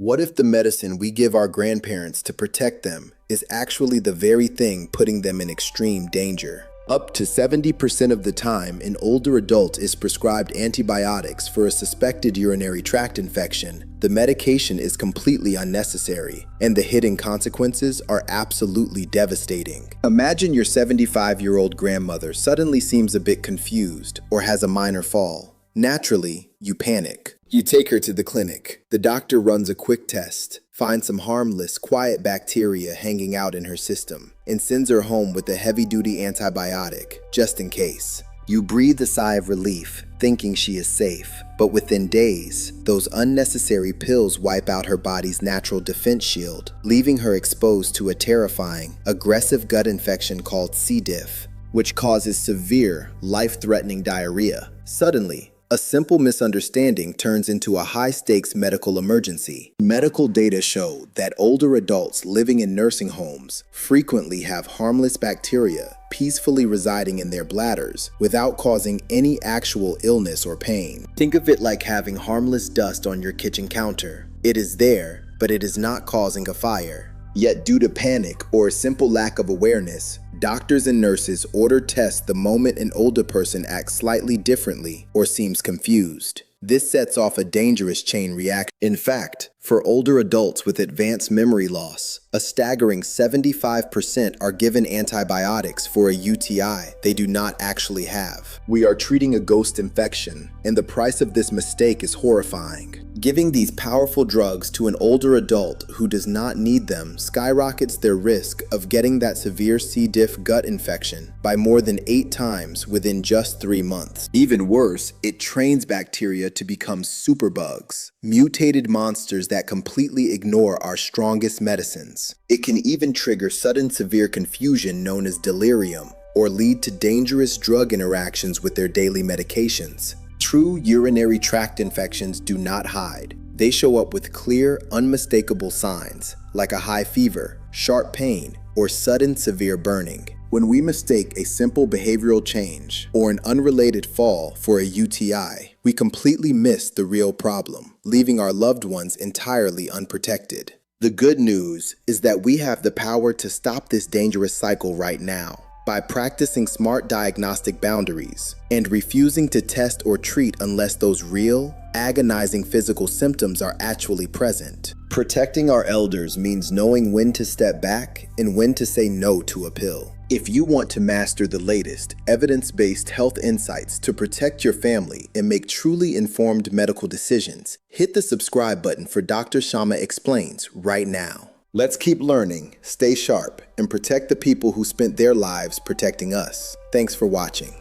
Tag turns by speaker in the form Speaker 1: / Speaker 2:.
Speaker 1: What if the medicine we give our grandparents to protect them is actually the very thing putting them in extreme danger? Up to 70% of the time, an older adult is prescribed antibiotics for a suspected urinary tract infection. The medication is completely unnecessary, and the hidden consequences are absolutely devastating. Imagine your 75-year-old grandmother suddenly seems a bit confused or has a minor fall. Naturally, you panic. You take her to the clinic. The doctor runs a quick test, finds some harmless, quiet bacteria hanging out in her system, and sends her home with a heavy-duty antibiotic, just in case. You breathe a sigh of relief, thinking she is safe, but within days, those unnecessary pills wipe out her body's natural defense shield, leaving her exposed to a terrifying, aggressive gut infection called C. diff, which causes severe, life-threatening diarrhea. Suddenly, a simple misunderstanding turns into a high-stakes medical emergency. Medical data show that older adults living in nursing homes frequently have harmless bacteria peacefully residing in their bladders without causing any actual illness or pain. Think of it like having harmless dust on your kitchen counter. It is there, but it is not causing a fire. Yet due to panic or a simple lack of awareness, doctors and nurses order tests the moment an older person acts slightly differently or seems confused. This sets off a dangerous chain reaction. In fact, for older adults with advanced memory loss, a staggering 75% are given antibiotics for a UTI they do not actually have. We are treating a ghost infection, and the price of this mistake is horrifying. Giving these powerful drugs to an older adult who does not need them skyrockets their risk of getting that severe C. diff gut infection by more than 8 times within just 3 months. Even worse, it trains bacteria to become superbugs, mutated monsters that completely ignore our strongest medicines. It can even trigger sudden severe confusion known as delirium, or lead to dangerous drug interactions with their daily medications. True urinary tract infections do not hide. They show up with clear, unmistakable signs, like a high fever, sharp pain, or sudden severe burning. When we mistake a simple behavioral change or an unrelated fall for a UTI, we completely miss the real problem, leaving our loved ones entirely unprotected. The good news is that we have the power to stop this dangerous cycle right now. By practicing smart diagnostic boundaries and refusing to test or treat unless those real, agonizing physical symptoms are actually present. Protecting our elders means knowing when to step back and when to say no to a pill. If you want to master the latest, evidence-based health insights to protect your family and make truly informed medical decisions, hit the subscribe button for DrSchammaExplains right now. Let's keep learning, stay sharp, and protect the people who spent their lives protecting us. Thanks for watching.